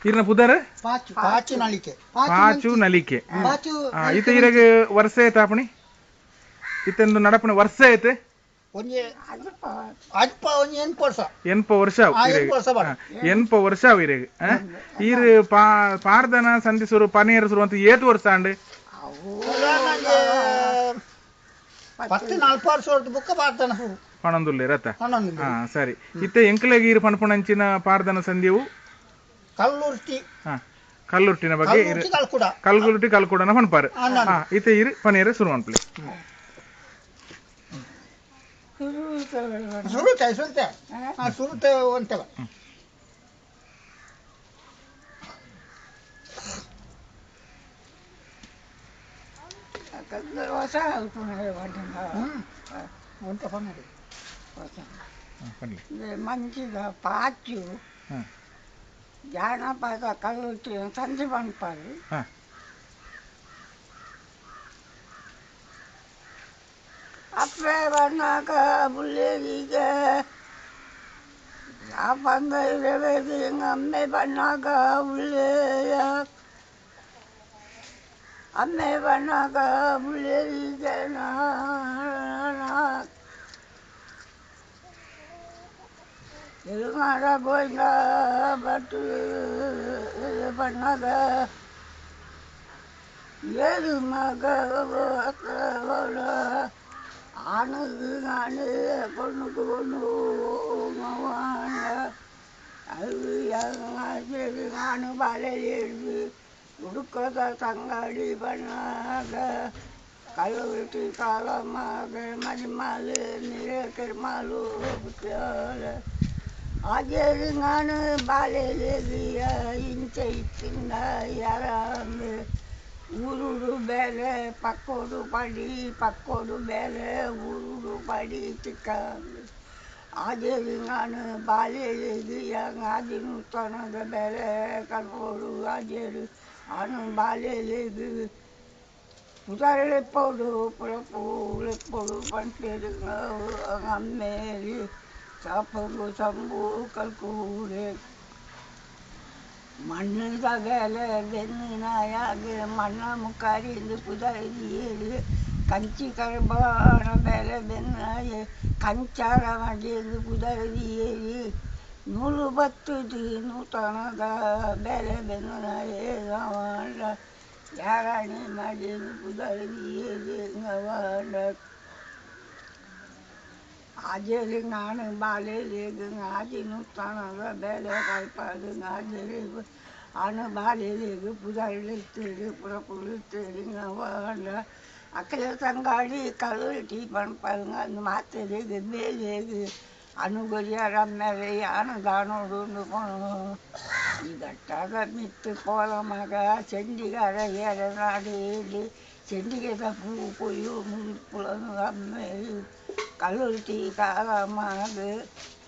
ಇರ್ನ ಪುದರ್ ಪಾಚು ನಲಿಕೆ ಇತ ಇರಗ ವರ್ಷ ಐತೆ ಆಪಣಿ ಇತ್ತಂದು ನಡಪಣ ವರ್ಷ ಐತೆ ಎನ್ಪ ವರ್ಷ ಎನ್ಪ ವರ್ಷ ಅವ ಇರಗ ಈರ್ ಪಾರ್ದನ ಸಂಧಿ ಸುರು ಪನೇರು ಸುರು ಅಂತ ಏತು ವರ್ಷ ಅಂಡ್ 10-40 ಬುಕ್ಕ ಪಾರ್ದನ ಪಣಂದುಲ್ಲೆ ರಥ ಸರಿ ಇತ್ತೆ ಎಂಕಲೆಗೆ ಈರು ಪಣಪಣಂಚಿನ ಪಾರ್ದನ ಸಂಧಿಯು ಕಲ್ಲುರ್ಟಿನ ಬಗ್ಗೆ ಕಲ್ಗುರುಟಿ ಕಲ್ಕುಡನ ಪಣಪಾರು ಇತ್ತೆ ಇರು ಪನೇರು ಸುರು ಅನ್ಪ್ಲೆ ಸುರುತೆ ಒಂತೆಲ మంచిగా పాచు జానపద కళ్ళు సంధి పంపారు అప్పుడే పడినాక బుల్లేదిగా ఆ పంద ఇరవేది అమ్మే పడినాక బుల్లేయ అమ్మే పడినాక బుల్లేదిగా ఎలుగాడ పోయినా బట్టు పడినాక ఏది మగ ஆணுக்கு நானு பொண்ணுக்கு பொண்ணு அது சரி நானும் வலையில் எழுதி உடுக்கத தங்காடி பண்ணாக கல்லூரி காலமாக மதிமாலு நிலக்கருமாலு ஆகியது நான் பாலையில் இன்ச்சை சின்ன யாராந்து ಊರುಡು ಬೇಲೆ ಪಕ್ಕೋಡು ಪಡಿ ಪಕ್ಕೋಡು ಬೇಲೆ ಊರುಡು ಪಡಿ ಚಿಕ್ಕ ಆದೇವಿ ನಾನು ಬಾಲ್ಯದು ಆದಿನು ತೊಣದ ಬೇಲೆ ಕರ್ಕೋಡು ಆದೇರು ನಾನು ಬಾಲ್ಯದು ಪುದರೆಪ್ಪೋಡು ಪುಳಪೂಳೆಪ್ಪೋಡು ಪಂಚೇರು ಅಮ್ಮೇರಿ ಸಾಪು ಸಂಬು ಕಲ್ಕೂಡೆ மண்ணுத வேலை வெண்ணினாயாக மண்ண முக்காரி இந்த புதறியேறு கஞ்சி கரும்பான வேலை வெண்ணாய கஞ்சார மடியது புதறியேறு நூறு பத்து நூற்றணத வேலை வெண்ணாயே யாராணி மடியது புதறியேறு வாண்ட ஆஜரு நானு பாலையிலேகு ஆதி நூற்றானத வேலை காய்ப்பாடு ஆஜரு அணு பாலையிலேகு புதரில் தேடு புறப்புழு தேடுங்க வாண்ட அக்கறை தங்காடி கல்லூரி பண்பாருங்க அந்த மாத்திரைக்கு வேலேகு அணுகொரியாரம் மேலே அணுதானோடு போகணும் இதட்டாக மித்து போலமாக செண்டிகார ஏற நாடு செண்டிகை பூ போய் புலனு அம்மே கல்லூரி காலமாக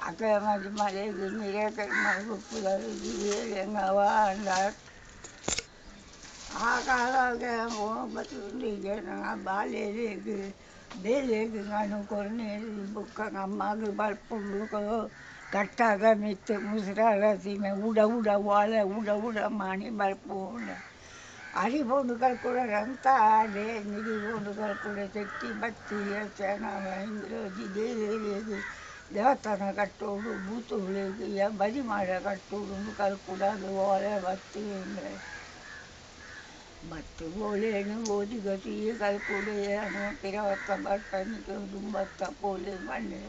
அக்கறை மலைக்கு நிறைய மறு புலருதி வேலைங்க வாழ்ந்தார் ಆ ಕಾಲಾಗ ಬತ್ತುಂಡಿಗೆ ಬಾಲ್ಯಲೇಗೆ ಬೇಲೆಗೆ ನಾನು ಕೊನೆ ಬುಕ್ಕ ನಮ್ಮಗೆ ಬಲ್ಪುಂಡು ಕಟ್ಟಾಗ ಮಿತ್ತು ಮುಸುರಾಗ ಸೀಮೆ ಉಡ ಒಲೆ ಉಡ ಮಾಡಿ ಬಲ್ಪುಂಡ ಅರಿಬೋದು ಕಲ್ಕುಡ ಅಂತ ಆಡೆ ನಿರಿಬೋದು ಕಲ್ಕುಡ ತೆಟ್ಟಿ ಬತ್ತಿ ಚೆನ್ನಾಗಿ ದೇವೇರಿಗೆ ದೇವಸ್ಥಾನ ಕಟ್ಟೋಡು ಬೂತುಗಳಿಗೆ ಬದಿ ಮಾಡ ಕಟ್ಟೋಡು ಕಲ್ಕುಡ ಒಲೆ ಬತ್ತಿ ಅಂದರೆ ಬತ್ತು ಓಲೇನು ಓದಿ ಗತಿ ಕಲ್ಕುಡೆಯನ್ನು ಪಿರವತ್ತ ಬಟ್ಟನಿಗೆ ದುಂಬತ್ತ ಪೋಲೆ ಮಣ್ಣೆ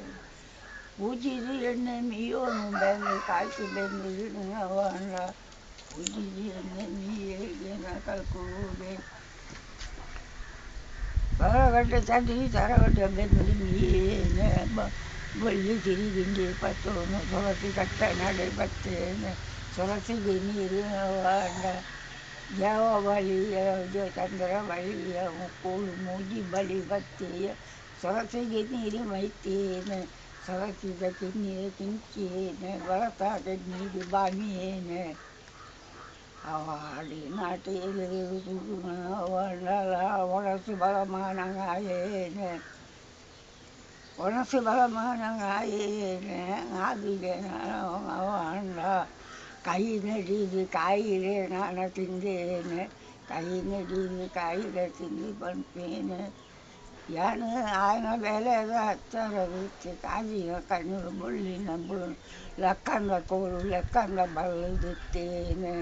ಪೂಜಿದು ಎಣ್ಣೆ ಮೀಯೋನು ಬೆಂದು ಕಾಯ್ತು ಬೆಂದು ವಾಂಡ ಪೂಜಿದು ಎಣ್ಣೆ ಮೀಯೇನ ಕಲ್ಕುಡೆ ಹೊರಗಡ್ಡೆ ತಡಿ ತರಗಡ್ಡೆ ಬೆಂದು ಮೀಯೇನೆ ಬಳ್ಳಿ ತಿರುಗಿಂಡಿ ಪತ್ತೋನು ಸೊಲಸಿ ಕಟ್ಟ ನಡೆ ಬತ್ತೇನೆ ಸೊಲಸಿಗೆ ನೀರಿನ ವಾಂಡ ಯಾವ ಬಳಿಯ ಚಂದ್ರ ಬಳಿಯ ಮುಕ್ಕೋಳು ಮೂಜಿ ಬಳಿ ಬತ್ತೇಯ ಸೊರಸಿಗೆ ನೀರು ಮೈತೇನೆ ಸೊರಸಿದ ಕಿನ್ನೀರ ಕಿಂಚೇನೆ ಬರತಾದ ನೀರು ಬಾಮಿಯೇನೆ ಅವಾಡಿ ನಾಟಿಯಲ್ಲಿ ಒಣಸು ಬಲಮಾನಗಾಯೇನೆ ಒಣಸು ಬಲಮಾನಗಾಯೇನೆ ಆದಿಗೆ ಅವಾಂಡ ಕೈ ನಡೀದು ಕಾಯಿಲೆ ನಾನು ತಿಂದೇನೆ ಕೈ ನಡೀದು ಕಾಯಿಲೆ ತಿಂದು ಬಂತೇನೆ ಯಾನು ఆయన ಬೆಳೆದ ಹತ್ತರ ಬಿಟ್ಟು ಕಾಜಿನ ಕಣ್ಣು ಮುಳ್ಳಿನ ಲೆಕ್ಕಂದ ಕೋಲು ಲೆಕ್ಕಂದ ಬಲ್ಲದಿತ್ತೇನೆ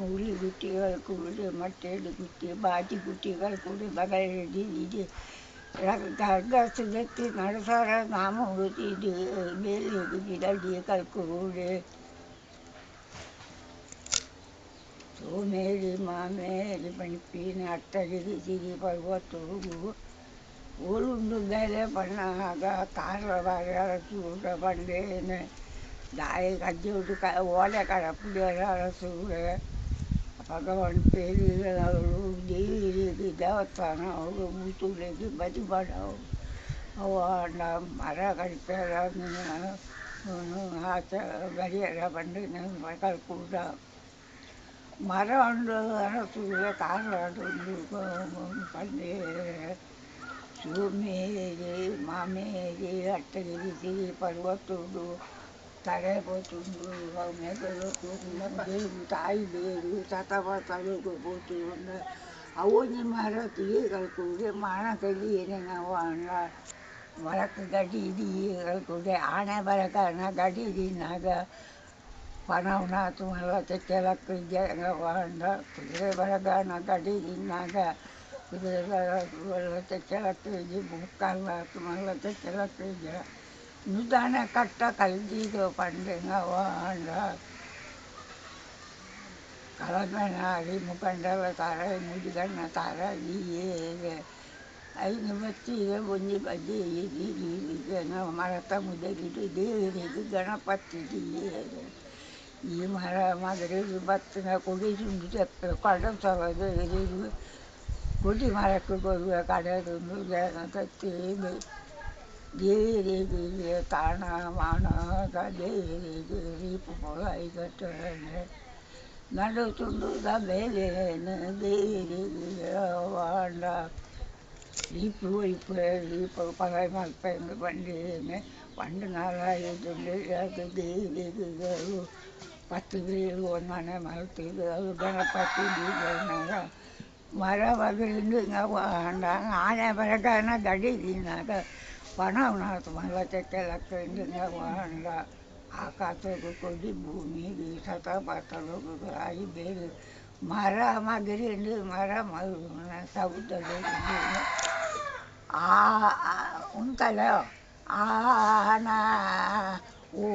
ഉള്ളി കുട്ടികൾ കൂടി മറ്റേത് കുട്ടി ബാറ്റി കുട്ടികൾ കൂടി ബകലിടിച്ച് ഗർഭത്തിലെത്തി നടസാറ നാമം കൂട്ടിയിട്ട് വേലിയൊക്കെ കിടടികൾ കൂടെ സോമേരി മാമേരി പണിപ്പീന് അട്ടകിരി ചിരി പർവ്വത്തോടു ഓളുണ്ട് ಬೇರೆ ಬಣ್ಣಾಗ ಕಾರವಾರ ಚೂಡ ಬಂದೇನೆ ದಾಯಿ ಕಜ್ಜೋಡು ಓಲೆ ಕಡಪುಡಿಯರ ಸೂಡೆ ಭಗವಾನ್ ಪೇರಿಗಳು ದೇವಿಗೆ ದೇವಸ್ಥಾನ ಅವರು ಮುತ್ತುಲೆಗೆ ಬದಿಬಡವು ಅವ ಮರ ಕಡಿಪೇರ ಆಚೆ ಗಡಿಯರ ಬಂದಿನ ಮಕ್ಕಳು ಕೂಡ ಮರ ಉಂಡು ಅರಸೂಡೆ ಕಾರವಾಡು ಬಂದೇ ಸೋಮೇರಿ ಮಾಮೇರಿ ಅಟ್ಟಗಿರಿ ಸಿರಿ ಪರ್ವತೋಡು ತಲೆ పోతుండు మెదడు దేవుడు తాయి ಬೇರು ಸತಪತಲು పోతుండు ಅವನಿ ಮರ ತೀಗಳು ಕೂಡ ಮಾಣ ಕಲಿಯೇನೆ ನಾವು ಅಣ್ಣ ಮರಕ್ಕೆ ಗಡಿ ದೀಗಳು ಕೂಡ ಆಣೆ ಬರಕಣ ಗಡಿ ದಿನಾಗ ಪನವನ ತುಮಲ ತೆಕ್ಕೆಲಕ್ಕೆ ಅಣ್ಣ ಕುದುರೆ ಬರಗಣ ಗಡಿ ದಿನಾಗ ಕುದುರೆ ತೆಕ್ಕೆಲಕ್ಕೆ ಮುಕ್ಕಲ್ಲ ತುಮಲ ತೆಕ್ಕೆಲಕ್ಕೆ ನಿಧಾನ ಕಟ್ಟ ಕಲ್ದಿದ್ದು ಪಂಡಿನ ವಾಂಡ ಕಳಮನಾಡಿ ಮುಖಂಡರ ತಾರ ಮುಡಿಗಣ್ಣ ತಾರ ಈಯೇಗೆ ಐದು ಬಚ್ಚಿಗೆ ಒಂಜಿ ಬಜ್ಜಿ ನಾವು ಮರತ ಮುದಗಿಟ್ಟು ದೇವರಿಗೆ ಗಣಪತಿ ಈಯೇಗೆ ಈ ಮರ ಮದುವೆಗೆ ಬತ್ತಿನ ಕೊಡಿ ಸುಂಡು ತೆಪ್ಪ ಕಡಸವದು ಕೊಡಿ ಮರಕ್ಕೆ ಕೊಡುವ ಕಡೆದು ಜನ ತತ್ತೇವೆ ದೇವರಿಗೆ ತಾಣ ಮಾಣ ದೇವರಿಗೆ ಪೊಲಾಯಿಗಟ್ಟನೆ ನಡು ತುಂಡುದ ಬೇಲೇನೆ ದೇವರಿಗೆ ವಾಂಡ ಈಪು ಪಲಾಯಿ ಮಲ್ಪೆಂದು ಬಂದೇನೆ ಪಂಡು ನಾಲಾಯಿತು ದೇವರಿಗಳು 10 ಬೇರು ಒಂದು ಮನೆ ಮಲ್ತಿದ್ದು ಗಣಪತಿ ಬೀಜನಾಗ ಮರ ಬಗಲಿಂದು ವಾಂಡ ಆನೆ ಬರಗನ ಗಡಿ ದಿನಾಗ ಪಣವನಾಥ ಮಲ್ಲ ತೆಕ್ಕೆಲಕ್ಕಿಂದ ವಾಂಡ ಆಕಾಶಕ್ಕೂ ಕೊಡಿ ಭೂಮಿಗೆ ಸತಪತಲು ಆಯಿ ಬೇರೆ ಮರ ಮಗರಿಂದು ಮರ ಮರುನ ಸೌದಲು ಉಂಟಲ್ಲ ಆನ ಓ